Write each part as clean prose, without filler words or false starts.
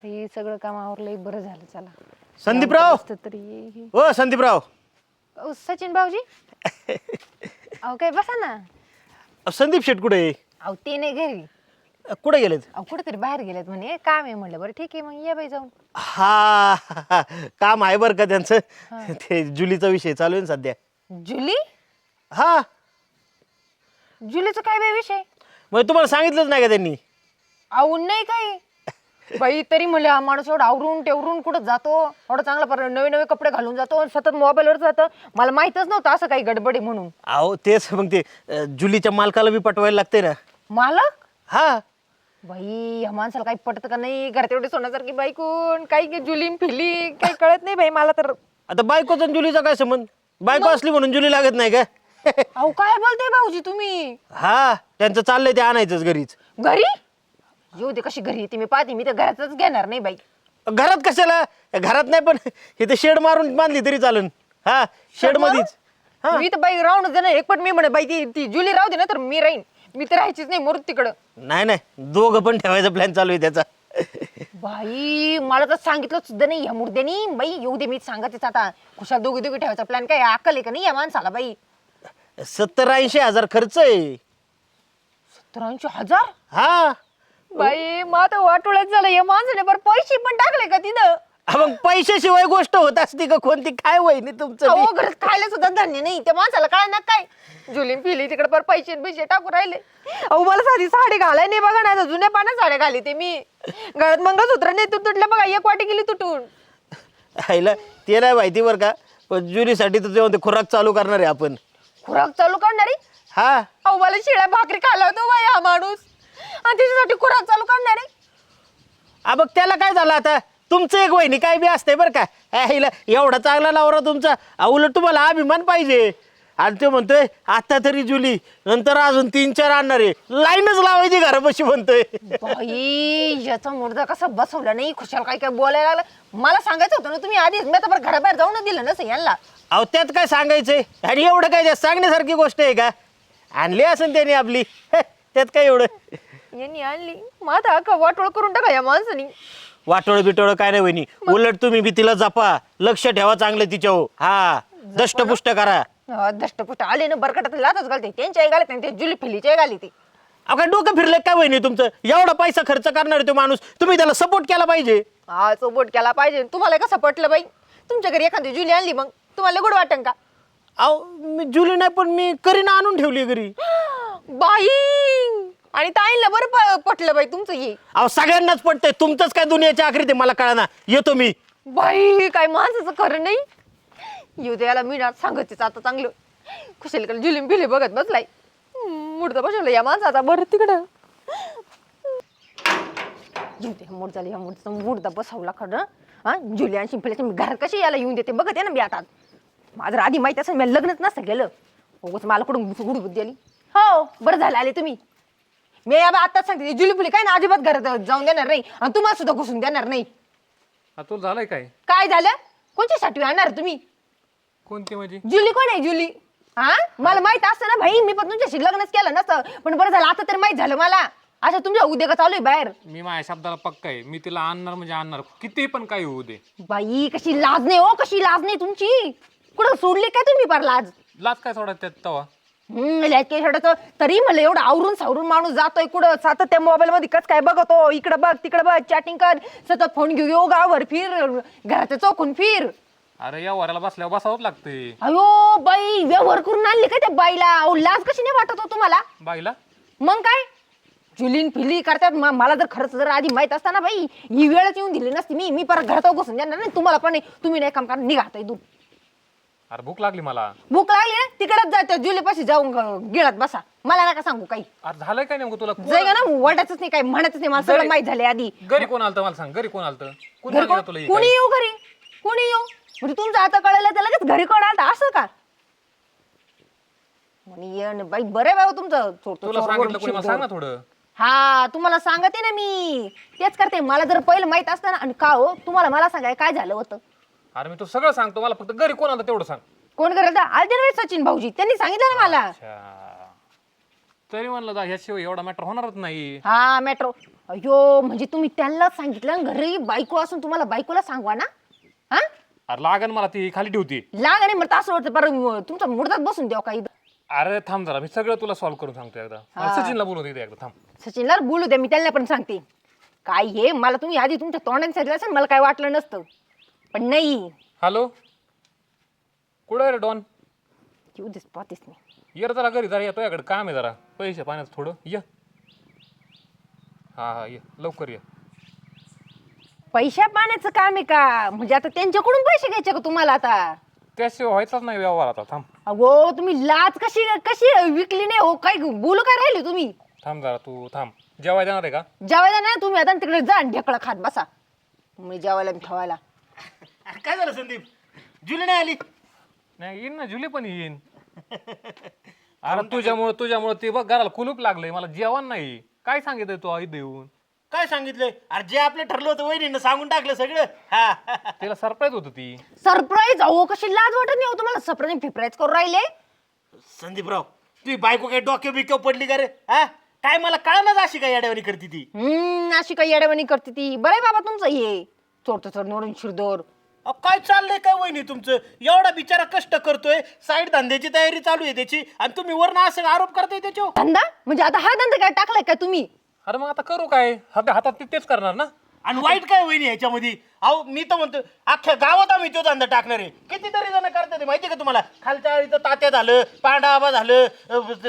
हे सगळं काम आवरलंय, बरं झालं. चला संदीपराव तरी ओ संदीपराव सचिन भाऊजी अहो काय बसा ना. संदीप शेट कुठे आहे? अहो ते नाही घरी, कुठे गेलेत? अहो कुठेतरी बाहेर गेलेत म्हणे, काम आहे. म्हणलं बरं ठीक आहे, मग ये बाई जाऊन. हा काम आहे बरं का त्यांचं. ते जुलीचा विषय चालू आहे ना सध्या. जुली? हा जुलीचं काय बाई विषय? मग तुम्हाला सांगितलंच नाही का त्यांनी? अहो नाही काय बाई, तरी म्हणलं हा माणूस एवढा आवरून टेवरून कुठं जातो, एवढं चांगला नवे नवे कपडे घालून जातो, सतत मोबाईलवर जातं. मला माहितच नव्हतं असं काही गडबड आहे म्हणून. अहो तेच मग ते जुलीच्या मालकाला बी पटवायला लागते ना. मालक? हा बाई ह्या माणसाला काही पटत का नाही? घरात एवढी सोन्यासारखी बायकून काही जुलीम फिली काही कळत नाही बाई मला तर. आता बायकोचा आणि जुलीचा काय संबंध? बायको असली म्हणून जुली लागत नाही का? अहो काय बोलते भाऊजी तुम्ही? हा त्यांचं चाललंय ते आणायचंच घरीच. घरी येऊ दे, कशी घरी येते मी पाहते. मी तर घरातच घेणार नाही बाई. घरात कशाला? घरात नाही पण इथे शेड मारून बांधली तरी चालन. हा शेड मध्येच. हा मी तर बाई राहून देणार एकपट. मी म्हणे बाई ती जुली राहू दे ना, तर मी राहीन. मी तर राहायचीच नाही मरून तिकडं. नाही नाही दोघं पण ठेवायचा प्लॅन चालू आहे त्याचा. बाई मला तर सांगितलं सुद्धा नाही या मुर्द्यानी. बाई येऊ दे, मी सांगतेच आता. खुशाल दोघी दोघी ठेवायचा प्लॅन. काय अक्कल आहे का नाही या माणसाला बाई? 70-80 हजार खर्च आहे. 70-80 हा बाई मग आता वाटोळ्यात झालं या माणसाने. बरं पैसे पण टाकले का तिथं? मग पैशाशिवाय गोष्ट होत असते का कोणती? काय वहिनी तुमचं बी? अहो घरात खायला सुद्धा धान्य नाही त्या माणसाला. काय ना काय जुलीन पिली तिकडे पर पैसे टाकू राहिले. अहो मला साधी साडी घालाय नाही बघा ना, जुन्या पाण्यात साड्या घाली ते मी. घरात मंगळसूत्र नाही तुटलं बघा, एक वाटी गेली तुटून. आईला ते नाही माहिती बरं का, पण जुलीसाठी तर जेव्हा ते खुराक चालू करणार आहे आपण. खुराक चालू करणारी? हा अहो मला शिळ्या भाकरी खायला होतो बाई हा माणूस, आणि त्याच्यासाठी खुराक चालू करणारी. बघ त्याला काय झालं आता? तुमचं एक वहिनी काय बी असते बरं का. आईला एवढा चांगला नवरा तुमचा, उलट तुम्हाला अभिमान पाहिजे. आणि ते म्हणतोय आता तरी जुली, नंतर अजून 3-4 आणणार आहे. लाईनच लावायची घरापाशी म्हणतोय. बाई याचा मुर्दा कसा बसवला नाही. खुशाल काय काय बोलायला लागला. मला सांगायचं होतं ना तुम्ही आधीच. मी तर घराबाहेर जाऊन दिलं नसं यांना. अहो त्यात काय सांगायचंय? आणि एवढं काय जास्त सांगण्यासारखी गोष्ट आहे का? आणली असेल त्याने आपली, त्यात काय एवढं? यांनी आणली माझा अख्खा वाटोळ करून टाका या माणसानी. वाटोळ बिटोळ काय नाही वहिनी. उलट तुम्ही बी तिला जपा, लक्ष ठेवा चांगलं तिच्यावर. हा दष्टपुष्ट करा. दष्टपुष्ट आले ना बरकटात लातच घालते. त्यांच्या घालत नाही, ते जुली फिलीच्या घाली ती. अहो काय डोकं फिरलं काय वहिनी तुमचं? एवढा पैसा खर्च करणार तो माणूस, तुम्ही त्याला सपोर्ट केला पाहिजे. हा चोबोट केला पाहिजे. तुम्हाला कसं पटलं बाई? तुमच्या घरी एखादी जुली आणली मग तुम्हाला गोड वाटन का? अहो मी जुली नाही पण मी करीना आणून ठेवली घरी. बाई आणि ताईला बरं पटलं बाई तुमचं हे. अहो सगळ्यांनाच पटतंय. तुमचंच काय दुनियाच्या आखरी ते मला कळना. येतो मी. बाई काय माणसाचं खरं नाही. येऊ दे याला, मी ना सांगतेच आता चांगलं. खुशालीकडे जुलीम बिली बघत बसलाय. मुडदा बसवलं या माणसाचा. बरं तिकडं येऊ दे. ह्या मुडचा मुडदा बसवला खरं. हा जुली आणि शिंपल्याची मी घरात कशी याला येऊन देते बघत आहे ना मी आता. माझं आधी माहिती असं मी लग्नच नसतं केलं. उगाच मला कुठून गुड बुद्धी आली. हो बरं झालं आले तुम्ही. मी आताच सांगते जुली फुली काय ना अजिबात घरात जाऊन देणार नाही, आणि तुम्हाला सुद्धा घुसून देणार नाही. तुला झालंय काय? काय झालं? कोणती साठी आणणार तुम्ही? कोणती म्हणजे? जुली कोण आहे जुली? हा मला माहित असतं ना भाई, मी पण तुमच्याशी लग्नच केलं नसतं. पण बरं झालं आता तरी माहित झालं मला. अच्छा तुमच्या उद्योग चालू आहे बाहेर. मी माझ्या शब्दाला पक्का आहे. मी तिला आणणार म्हणजे आणणार, किती पण काही होऊ दे. बाई कशी लाज नाही हो, कशी लाज नाही तुमची. कुठं सोडले काय तुम्ही पार लाज? लाच काय सोडा त्यात तवा? तरी मला एवढं आवरून सावरून माणूस जातोय कुठं सतत त्या मोबाईल मध्ये कच काय बघतो. इकडं बघ तिकडं बघ, चॅटिंग कर, सतत फोन घेऊ, गावावर फिर, घराच्या चौकून फिर. अरे या वराला बसल्यावर बसावंच लागते. अयो बाई व्यवहार करून आणली काय त्या बाईला? लाज कशी नाही वाटत हो तुम्हाला? बाईला मग काय जुलीन फिली करतात. मला जर खरंच जर आधी माहित असताना बाई ही वेळच येऊन दिली नसती. मी परत घरात घुसून देणार नाही. तुम्हाला पण नाही. तुम्ही नाही काम करा, निघाता दूर. अरे भूक लागली मला. भूक लागली ना तिकडच जायचं, जुलीपाशी जाऊन गिळत बसा. मला नका सांगू काही. अरे झालंय काय नेमकं तुला? जाय का ना वाटायच नाही, काय म्हणायच नाही. मला सगळं माहित झालंय आधी. घरी कोण आलतं मला सांग. घरी कोण आलतं? घरी कोणी येऊ घरी? कोणी येऊ म्हणजे तुमचं आता कळलं तर लगेच घरी कोण आलं असं का? म्हणे बाई बरं बाबा तुमचं. तुला सांगितलं कोणी? मला सांग ना थोडं. हा तुम्हाला सांगते ना मी, तेच करते. मला जर पहिलं माहित असतं ना. आणि का हो तुम्हाला मला सांगाय काय झालं होतं? अरे मी तू सगळं सांगतो, मला फक्त घरी कोण आलं तेवढं सांग. कोण करत आलते ना सचिन भाऊजी, त्यांनी सांगितलं ना मला. तरी म्हणलं ह्याशिवाय एवढा मॅटर होणारच नाही. हा मेट्रो अयो म्हणजे तुम्ही त्यांना सांगितलं घरी बायको असून तुम्हाला बायकोला सांगवा ना हा अरे लागन मला ती खाली ठेवती. लाग आणि मला असं वाटतं बरं तुमचा मुर्दात बसून द्या काही अरे थांब जरा, मी सगळं तुला सॉल्व्ह करून सांगतो एकदा. मला सचिनला बोलवून येते एकदा, थांब. सचिनला बोलू द्या मी त्यांना पण सांगते काय हे मला तुम्ही आधी तुमच्या तोंडाने सांगितलं असेल मला काय वाटलं नसतं पण नाही हॅलो, कुठं आहे रे डॉन? येऊ देस पाहतेच नाही ये रे जरा घरी, जरा येतो याकडे काम आहे जरा, पैसे पाण्याचं थोडं. ये हा ये लवकर ये. पैशा पाण्याचं काम आहे का म्हणजे आता त्यांच्याकडून पैसे घ्यायचे का तुम्हाला आता त्याशिवाय व्हायचाच नाही व्यवहार आता. थांब अगो तुम्ही लाज कशी कशी विकली नाही हो काय बोलू काय राहिले तुम्ही थांब जरा, तू थांब. जेवाय देणार आहे का? जेवायला नाही तुम्ही आता तिकडे जा आणि ढेकळा खात बसा मी जेवायला मी ठेवायला अरे काय झालं संदीप? जुली नाही आली? नाही येईन ना, जुली पण येईन. अरे तुझ्यामुळे ते बघ घराला कुलूप लागलंय, मला जेवण नाही. काय सांगितलंय तू आई देऊन? काय सांगितलंय? अरे जे आपलं ठरलं होतं वहिनीनं सांगून टाकलं सगळं. हा तिला सरप्राईज होत ती. सरप्राईज अहो कशी लाज वाटत नाही हो तुम्हाला सरप्राईज फिप्राईज करून राहिले संदीपराव तुझी बायको काय डोक्या बिक्यो पडली का रे? हा काय मला कळणार अशी काय येड्यावानी करते ती? अशी काही येड्यावानी करते ती बरं आहे बाबा तुमचं हे चोरतो चोर नवरून शिरदोर अहो, काय चाललंय काय वहिनी तुमचं? एवढा बिचारा कष्ट करतोय, साईड धंद्याची तयारी चालू आहे त्याची आणि तुम्ही वरनं असं आरोप करताय त्याच्यावर. धंदा म्हणजे आता हा धंदा काय टाकलाय काय तुम्ही अरे मग आता करू काय? हातात तेच करणार ना. आणि वाईट काय वहिनी ह्याच्यामध्ये? अहो मी तर म्हणतो अख्ख्या गावात आम्ही तो धंदा टाकणार आहे. कितीतरी जण करतात माहिती का तुम्हाला? खालच्या आळीचं तात्या झालं, पांडा आबा झालं,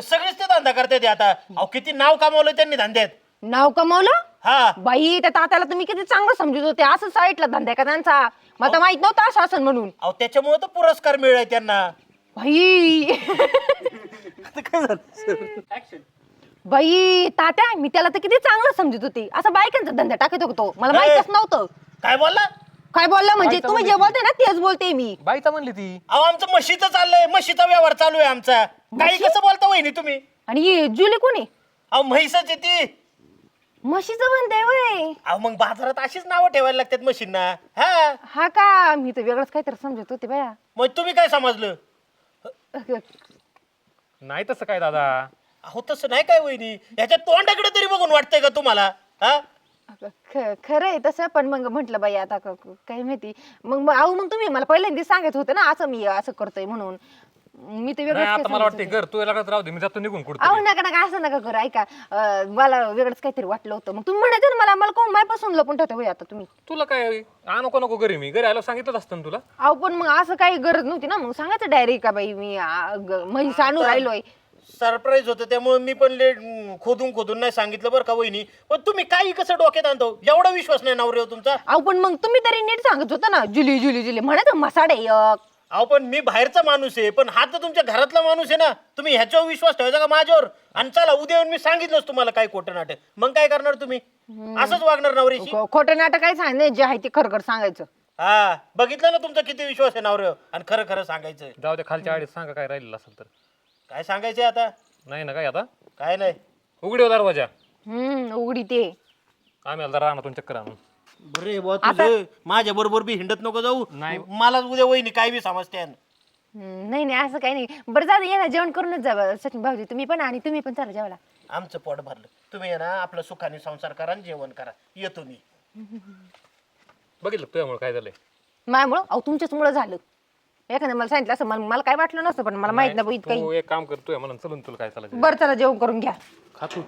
सगळेच ते धंदा करतात आता. अहो किती नाव कमावलं त्यांनी धंद्यात. नाव कमावलं हा बाई त्या तात्याला तुम्ही किती चांगलं समजत होते असं साईटला धंदा का त्यांचा मला तर माहित नव्हतं असं असं म्हणून अहो त्याच्यामुळे तर पुरस्कार मिळाला त्यांना. बाई काय झालं? बाई तात्या मी त्याला तर किती चांगलं समजत होते असं बायकांचा धंदा टाकत होतो मला माहितच नव्हतं काय बोलला? काय बोलला म्हणजे बाईचा तुम्ही म्हणजे जे बोलते ना तेच बोलते मी बाईचा म्हणली ती. अहो आमचं म्हशीचं चाललंय, म्हशीचा व्यवहार चालू आहे आमचा. काही कसं बोलता वहिनी तुम्ही? आणि ही जुली कोणी अहो म्हैसच ती. म्हशीचं म्हणते वय अहो मग बाजारात अशीच नावं ठेवायला लागतात म्हशींना. हा हा का मी तर वेगळंच काहीतरी समजत होते बाया मग तुम्ही काय समजलं? नाही तसं काय दादा. अहो तसं नाही काय वहिनी, ह्याच्या तोंडाकडे तरी बघून वाटतंय का तुम्हाला? हा खरं आहे तसं पण मग म्हंटल बाई आता काय माहिती मग तुम्ही मला पहिल्यांदा सांगत होते ना असं मी असं करतोय म्हणून मी तर नाही वेगळंच आता काय मला समजत वाटते घर तू याला राहू दे, मी जातो निघून कुठं. अहो नका नका असं नका करू ऐका मला वेगळंच काहीतरी वाटलं होतं मग तुम्ही म्हणायचं ना मला कोण मायपासून लपून ठेवते होय आता तुम्ही तुला काय नको नको घरी, मी घरी आलो सांगितलं असतं ना तुला. अहो पण मग असं काही गरज नव्हती ना मग सांगायचं डायरेक्ट का बाई मी म्हैस आणून राहिलोय सरप्राईज होतं त्यामुळे मी पण लेट खोदून नाही सांगितलं बरं का वहिनी. पण तुम्ही काही कसं डोक्यात आणतो? एवढा विश्वास नाही नवऱ्यावर तुमचा? अहो पण मग तुम्ही तरी नीट सांगत होता ना जुली जुली जुली म्हणायचं मसाडे एक अहो पण मी बाहेरचा माणूस आहे, पण हा तर तुमच्या घरातला माणूस आहे ना. तुम्ही ह्याच्यावर विश्वास ठेवायचा का माझ्यावर? आणि चला उद्या येऊन मी सांगितलंच तुम्हाला काय खोटं नाटक, मग काय करणार तुम्ही? असंच वागणार नवऱ्याशी? खोटं नाटक काय सांगितलं जे आहे ते खरं खरं सांगायचं हा बघितलं ना तुमचा किती विश्वास आहे नवऱ्यावर, आणि खरं खरं सांगायचं. जाऊ दे, खालच्या आडीत सांगा काय राहिलेलं असेल तर. काय सांगायचंय आता? नाही ना काय आता? काय नाही. उघडी दरवाजा, उघडी ते आम्ही आता राहणार चक्कर आणून. बरे बुवा तुझं माझ्या बरोबर बी हिंडत नको जाऊ. नाही. मला उद्या वहिनी काय बी समजते. नाही नाही असं काही नाही बरं जा ये ना जेवण करूनच जा सचिन भाऊजी तुम्ही पण आणि तुम्ही पण चला जेवायला आमचं पोट भरलं, तुम्ही आहे ना आपलं सुखाने संसार करा आणि जेवण करा. येतो मी. बघितलं तुझ्यामुळे काय झालंय. माझ्यामुळं अहो तुमच्याचमुळं झालं एखाद्या मला सांगितलं असं मला काय वाटलं नसतं पण मला माहित नाही इतकं तू एक काम कर, तुझ्या म्हणून चलून तुला काय चालायचं बरं चला जेवण करून घ्या खातूच.